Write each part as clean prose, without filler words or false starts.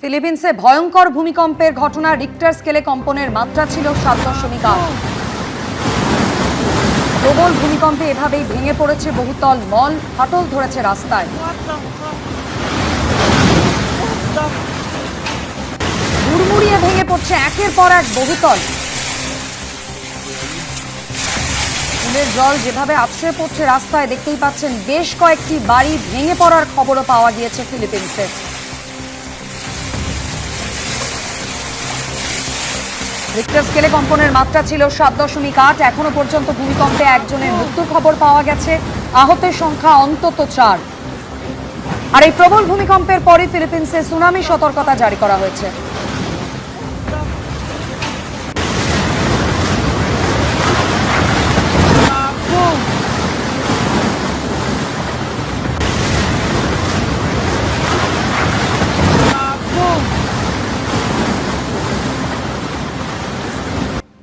ফিলিপিন্সে ভয়ঙ্কর ভূমিকম্পের ঘটনা, রিক্টার স্কেলে কম্পনের মাত্রা ছিল 7.8। প্রবল ভূমিকম্পে এভাবেই ভেঙে পড়েছে বহুতল মল, ফাটল ধরেছে রাস্তায়। হুড়মুড়িয়ে ভেঙে পড়ছে একের পর এক বহুতল। ফুলের জল যেভাবে আছড়ে পড়ছে রাস্তায়, দেখতেই পাচ্ছেন বেশ কয়েকটি বাড়ি ভেঙে পড়ার খবরও পাওয়া গিয়েছে ফিলিপিন্সে। রিক্টার স্কেলে কম্পনের মাত্রা ছিল 7.8। এখনো পর্যন্ত ভূমিকম্পে একজনের মৃত্যুর খবর পাওয়া গেছে, আহতের সংখ্যা অন্তত 4। আর এই প্রবল ভূমিকম্পের পরই ফিলিপিন্সে সুনামি সতর্কতা জারি করা হয়েছে।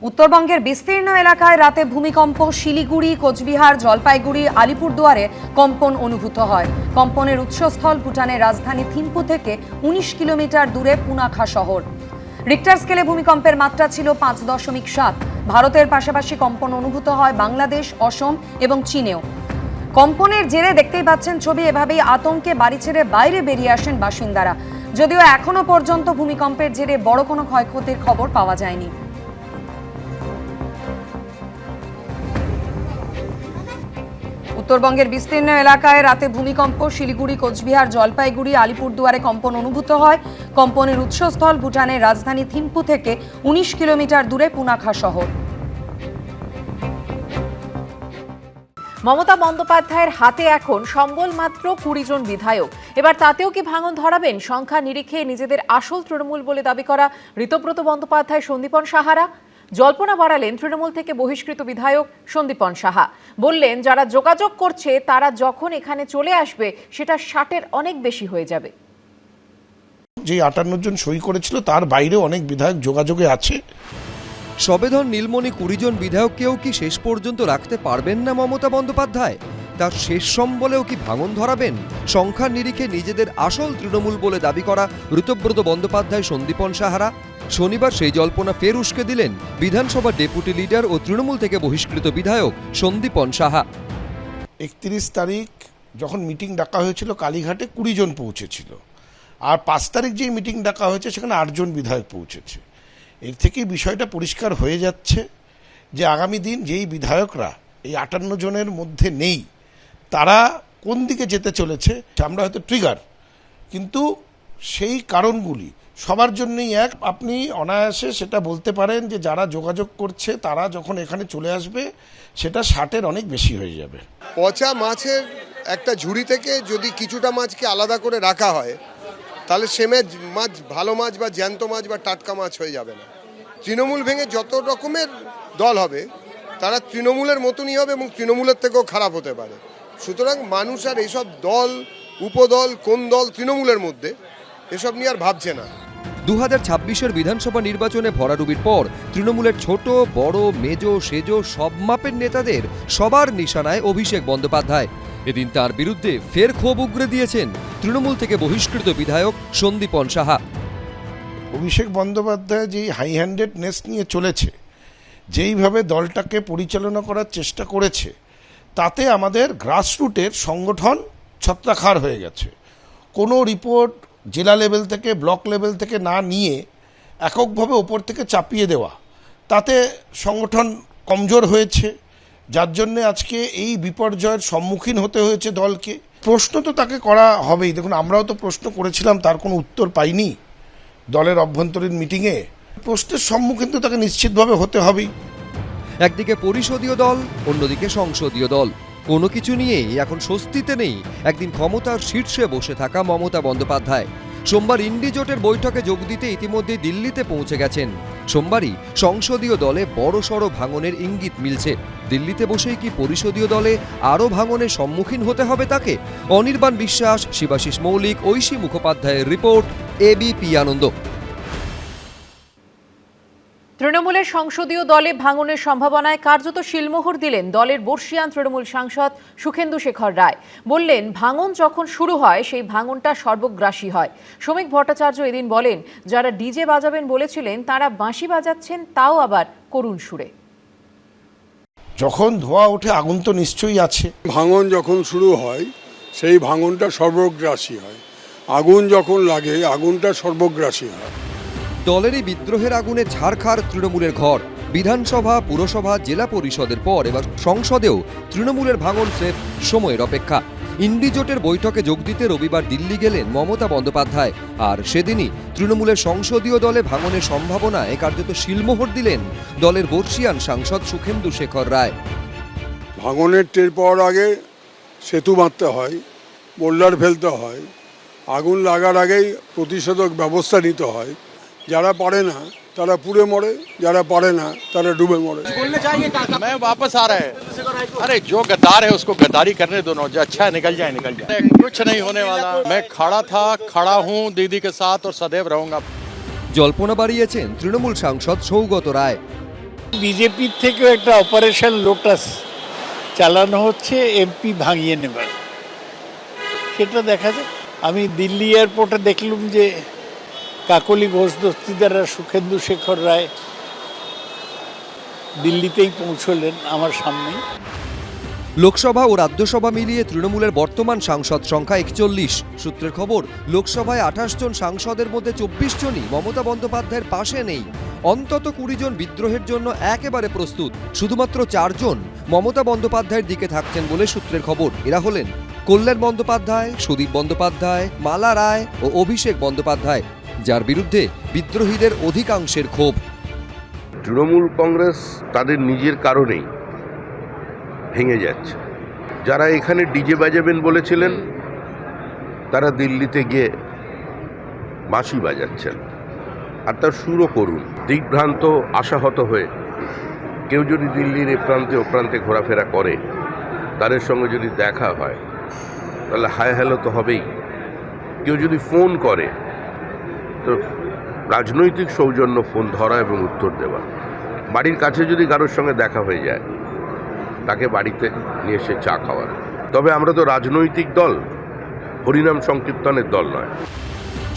উত্তরবঙ্গের বিস্তীর্ণ এলাকায় রাতে ভূমিকম্প, শিলিগুড়ি, কোচবিহার, জলপাইগুড়ি, আলিপুরদুয়ারে কম্পন অনুভূত হয়। কম্পনের উৎসস্থল ভুটানের রাজধানী থিম্পু থেকে 19 কিলোমিটার দূরে পুনাখা শহর। রিক্টার স্কেলে ভূমিকম্পের মাত্রা ছিল 5.7। ভারতের পাশাপাশি কম্পন অনুভূত হয় বাংলাদেশ, অসম এবং চীনেও। কম্পনের জেরে দেখতেই পাচ্ছেন ছবি, এভাবেই আতঙ্কে বাড়ি ছেড়ে বাইরে বেরিয়ে আসেন বাসিন্দারা। যদিও এখনো পর্যন্ত ভূমিকম্পের জেরে বড় কোনো ক্ষয়ক্ষতির খবর পাওয়া যায়নি। উত্তরবঙ্গের বিস্তীর্ণ এলাকায় রাতে ভূমিকম্প, শিলিগুড়ি, কোচবিহার, জলপাইগুড়ি, আলিপুরদুয়ারে কম্পন অনুভূত হয়। কম্পনের উৎসস্থল ভুটানের রাজধানী থিম্পু থেকে 19 কিলোমিটার দূরে পুনাখা শহর। মমতা বন্দ্যোপাধ্যায়ের হাতে এখন সম্বল মাত্র 20 জন বিধায়ক। এবার তাতেও কি ভাঙন ধরাবেন সংখ্যা নিরিখে নিজেদের আসল তৃণমূল বলে দাবি করা ঋতব্রত বন্দ্যোপাধ্যায়, সন্দীপন সাহারা? জল্পনা বাড়ালেন তৃণমূল থেকে বহিষ্কৃত বিধায়ক সন্দীপন সাহা। বললেন, যারা যোগাযোগ করছে তারা যখন এখানে চলে আসবে সেটা 60-এর অনেক বেশি হয়ে যাবে। যে 58 জন সই করেছিল তার বাইরে অনেক বিধায়ক যোগাযোগে আছে। সবেধন নীলমণি 20 জন বিধায়ককেও কি শেষ পর্যন্ত রাখতে পারবেন না মমতা বন্দ্যোপাধ্যায়? তার শেষ সম্বলেও কি ভাঙন ধরাবেন সংখ্যার নিরিখে নিজেদের আসল তৃণমূল বলে দাবি করা ঋতব্রত বন্দ্যোপাধ্যায়, সন্দীপন সাহারা? শনিবার সেই জল্পনা ফের উস্কে দিলেন বিধানসভা ডেপুটি লিডার ও তৃণমূল থেকে বহিষ্কৃত বিধায়ক সন্দীপন সাহা। 31 তারিখ যখন মিটিং ডাকা হয়েছিল কালীঘাটে 20 জন পৌঁছেছিল, আর 5 তারিখ যেই মিটিং ডাকা হয়েছে সেখানে 8 জন বিধায়ক পৌঁছেছে। এর থেকেই বিষয়টা পরিষ্কার হয়ে যাচ্ছে যে আগামী দিন যেই বিধায়করা এই 58 জনের মধ্যে নেই তারা কোন দিকে যেতে চলেছে। আমরা হয়তো ট্রিগার, কিন্তু সেই কারণগুলি সবার জন্যই এক। আপনি অনায়াসে সেটা বলতে পারেন যে যারা যোগাযোগ করছে তারা যখন এখানে চলে আসবে সেটা 60-এর অনেক বেশি হয়ে যাবে। পচা মাছের একটা ঝুড়ি থেকে যদি কিছুটা মাছকে আলাদা করে রাখা হয় তাহলে সে মাছ ভালো মাছ বা জ্যান্ত মাছ বা টাটকা মাছ হয়ে যাবে না। তৃণমূল ভেঙে যত রকমের দল হবে তারা তৃণমূলের মতনই হবে এবং তৃণমূলের থেকেও খারাপ হতে পারে। সুতরাং মানুষ আর এইসব দল, উপদল, কোন দল তৃণমূলের মধ্যে এসব নিয়ে আর ভাবছে না। 2026-এর বিধানসভা নির্বাচনে ভরাডুবির পর তৃণমূলের ছোট বড়, মেজো সেজো সব মাপের নেতাদের সবার নিশানায় অভিষেক বন্দ্যোপাধ্যায়। এদিন তার বিরুদ্ধে ফের ক্ষোভ উগরে দিয়েছেন তৃণমূল থেকে বহিষ্কৃত বিধায়ক সন্দীপন সাহা। অভিষেক বন্দ্যোপাধ্যায় যেই হাই হ্যান্ডেডনেস নিয়ে চলেছে, যেইভাবে দলটাকে পরিচালনা করার চেষ্টা করেছে, তাতে আমাদের গ্রাসরুটের সংগঠন ছত্রাখার হয়ে গেছে। কোনো রিপোর্ট জেলা লেভেল থেকে, ব্লক লেভেল থেকে না নিয়ে এককভাবে ওপর থেকে চাপিয়ে দেওয়া, তাতে সংগঠন কমজোর হয়েছে, যার জন্যে আজকে এই বিপর্যয়ের সম্মুখীন হতে হয়েছে দলকে। প্রশ্ন তো তাকে করা হবেই। দেখুন, আমরাও তো প্রশ্ন করেছিলাম, তার কোনো উত্তর পাইনি দলের অভ্যন্তরীণ মিটিংয়ে। প্রশ্নের সম্মুখীন তো তাকে নিশ্চিতভাবে হতে হবেই। একদিকে পরিষদীয় দল, অন্যদিকে সংসদীয় দল, কোনো কিছু নিয়েই এখন স্বস্তিতে নেই একদিন ক্ষমতার শীর্ষে বসে থাকা মমতা বন্দ্যোপাধ্যায়। সোমবার ইন্ডি জোটের বৈঠকে যোগ দিতে ইতিমধ্যে দিল্লিতে পৌঁছে গেছেন। সোমবারই সংসদীয় দলে বড়সড় ভাঙনের ইঙ্গিত মিলছে। দিল্লিতে বসেই কি পরিষদীয় দলে আরও ভাঙনের সম্মুখীন হতে হবে তাকে? অনির্বাণ বিশ্বাস, শিবাশিস মৌলিক, ঐশী মুখোপাধ্যায়ের রিপোর্ট, এবিপি আনন্দ। তৃণমূলের সংসদীয় দলে ভাঙনের সম্ভাবনায় কার্যত শিলমোহর দিলেন দলের বর্ষিয়ান তৃণমূল সাংসদ সুখেন্দু শেখর রায়। বললেন, ভাঙন যখন শুরু হয় সেই ভাঙনটা সর্বগ্রাসী হয়। শ্রমিক ভট্টাচার্য এদিন বলেন, যারা ডিজে বাজাবেন বলেছিলেন তারা বাঁশি বাজাচ্ছেন, তাও আবার করুণ সুরে। যখন ধোঁয়া ওঠে আগুন তো নিশ্চয়ই আছে। ভাঙন যখন শুরু হয় সেই ভাঙনটা সর্বগ্রাসী হয়। আগুন যখন লাগে আগুনটা সর্বগ্রাসী হয়। দলেরই বিদ্রোহের আগুনে ঝাড়খাড় তৃণমূলের ঘর। বিধানসভা, পুরসভা, জেলা পরিষদের পর এবার সংসদেও তৃণমূলের ভাঙন স্রেফ সময়ের অপেক্ষা। ইন্ডি জোটের বৈঠকে যোগ দিতে রবিবার দিল্লি গেলেন মমতা বন্দ্যোপাধ্যায়, আর সেদিনই তৃণমূলের সংসদীয় দলে ভাঙনের সম্ভাবনায় কার্যত শিলমোহর দিলেন দলের বর্ষিয়ান সাংসদ সুখেন্দু শেখর রায়। ভাঙনের টের পাওয়ার আগে সেতু বাঁধতে হয়, বোল্ডার ফেলতে হয়, আগুন লাগার আগেই প্রতিষেধক ব্যবস্থা নিতে হয়। যারা পারে না তারা পুড়ে মরে, যারা পারে না তারা ডুবে মরে। मैं वापस आ रहा है। अरे जो गद्दार है उसको गद्दारी करने दो, जो अच्छा है निकल जाए निकल जाए। कुछ नहीं होने वाला। मैं खड़ा था, खड़ा हूँ दीदी के साथ और सदैव रहूंगा। জল্পনা বাড়িয়েছেন তৃণমূল সাংসদ সৌগত রায়। বিজেপির থেকেও একটা অপারেশন লোটাস চালানো হচ্ছে এমপি ভাঙিয়ে নেবার, সেটা দেখা যায়। আমি দিল্লি এয়ারপোর্টে দেখলুম যে কাকলি ঘোষ দস্তিদার আর সুখেন্দু শেখর রায় দিল্লিতেই পৌঁছলেন আমার সামনেই। লোকসভা ও রাজ্যসভা মিলিয়ে তৃণমূলের বর্তমান সাংসদ সংখ্যা 41। সূত্রের খবর, লোকসভায় 28 জন সাংসদের মধ্যে 24 জনই মমতা বন্দ্যোপাধ্যায়ের পাশে নেই। অন্তত 20 জন বিদ্রোহের জন্য একেবারে প্রস্তুত। শুধুমাত্র 4 জন মমতা বন্দ্যোপাধ্যায়ের দিকে থাকছেন বলে সূত্রের খবর। এরা হলেন কল্যাণ বন্দ্যোপাধ্যায়, সুদীপ বন্দ্যোপাধ্যায়, মালা রায় ও অভিষেক বন্দ্যোপাধ্যায়, যার বিরুদ্ধে বিদ্রোহীদের অধিকাংশের ক্ষোভ। তৃণমূল কংগ্রেস তাদের নিজের কারণেই ভেঙে যাচ্ছে। যারা এখানে ডিজে বাজাবেন বলেছিলেন তারা দিল্লিতে গিয়ে বাঁশি বাজাচ্ছেন, আর তার সুরও করুন। দিগ্ভ্রান্ত, আশাহত হয়ে কেউ যদি দিল্লির এ প্রান্তে ও প্রান্তে ঘোরাফেরা করে, তাদের সঙ্গে যদি দেখা হয় তাহলে হাই হ্যালো তো হবেই। কেউ যদি ফোন করে তো রাজনৈতিক সৌজন্য ফোন ধরা এবং উত্তর দেওয়া। বাড়ির কাছে যদি কারোর সঙ্গে দেখা হয়ে যায় তাকে বাড়িতে নিয়ে এসে চা খাওয়ানো। তবে আমরা তো রাজনৈতিক দল, হরিনাম সংকীর্তনের দল নয়।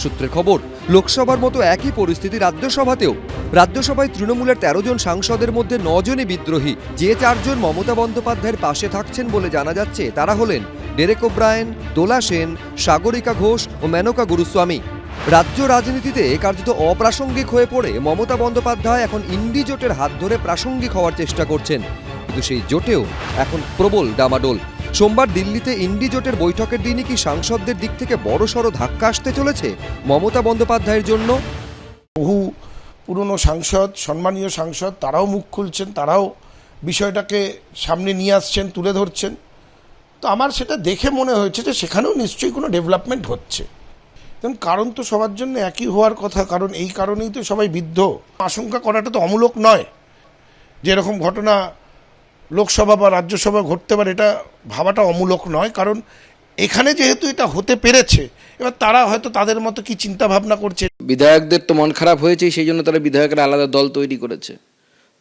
সূত্রের খবর, লোকসভার মতো একই পরিস্থিতি রাজ্যসভাতেও। রাজ্যসভায় তৃণমূলের 13 জন সাংসদের মধ্যে 9 জনই বিদ্রোহী। যে 4 জন মমতা বন্দ্যোপাধ্যায়ের পাশে থাকছেন বলে জানা যাচ্ছে তারা হলেন ডেরেক ওব্রায়েন, দোলা সেন, সাগরিকা ঘোষ ও মেনকা গুরুস্বামী। রাজ্য রাজনীতিতে কার্যত অপ্রাসঙ্গিক হয়ে পড়ে মমতা বন্দ্যোপাধ্যায় এখন ইন্ডি জোটের হাত ধরে প্রাসঙ্গিক হওয়ার চেষ্টা করছেন, কিন্তু সেই জোটেও এখন প্রবল ডামাডোল। সোমবার দিল্লিতে ইন্ডি জোটের বৈঠকের দিনই কি সাংসদদের দিক থেকে বড়সড় ধাক্কা আসতে চলেছে মমতা বন্দ্যোপাধ্যায়ের জন্য? বহু পুরনো সাংসদ, সম্মানীয় সাংসদ, তারাও মুখ খুলছেন, তারাও বিষয়টাকে সামনে নিয়ে আসছেন, তুলে ধরছেন। তো আমার সেটা দেখে মনে হয়েছে যে সেখানেও নিশ্চয়ই কোনো ডেভেলপমেন্ট হচ্ছে। কারণ তো সবার জন্য একই হওয়ার কথা, কারণ এই কারণেই তো সবাই বিদ্ধ। আশঙ্কা করাটা তো অমূলক নয় যে এরকম ঘটনা লোকসভা বা রাজ্যসভা ঘটতে পারে, এটা ভাবাটা অমূলক নয়। কারণ এখানে যেহেতু এটা হতে পেরেছে, এবার তারা হয়তো তাদের মতো কি চিন্তা ভাবনা করছে। বিধায়কদের তো মন খারাপ হয়েছে, সেই জন্য তারা বিধায়কের আলাদা দল তৈরি করেছে।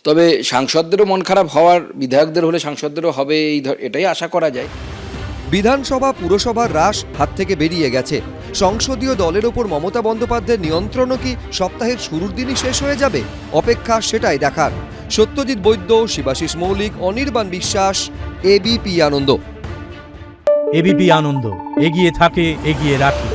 তবে সাংসদদেরও মন খারাপ হওয়ার, বিধায়কদের হলে সাংসদদেরও হবে, এটাই আশা করা যায়। বিধানসভা, পুরসভার রাশ হাত থেকে বেরিয়ে গেছে। সংসদীয় দলের ওপর মমতা বন্দ্যোপাধ্যায়ের নিয়ন্ত্রণও কি সপ্তাহের শুরুর দিনই শেষ হয়ে যাবে? অপেক্ষা সেটাই দেখার। সত্যজিৎ বৈদ্য, শিবাশিস মৌলিক, অনির্বাণ বিশ্বাস, এবিপি আনন্দ। এবিপি আনন্দ, এগিয়ে থাকে, এগিয়ে রাখে।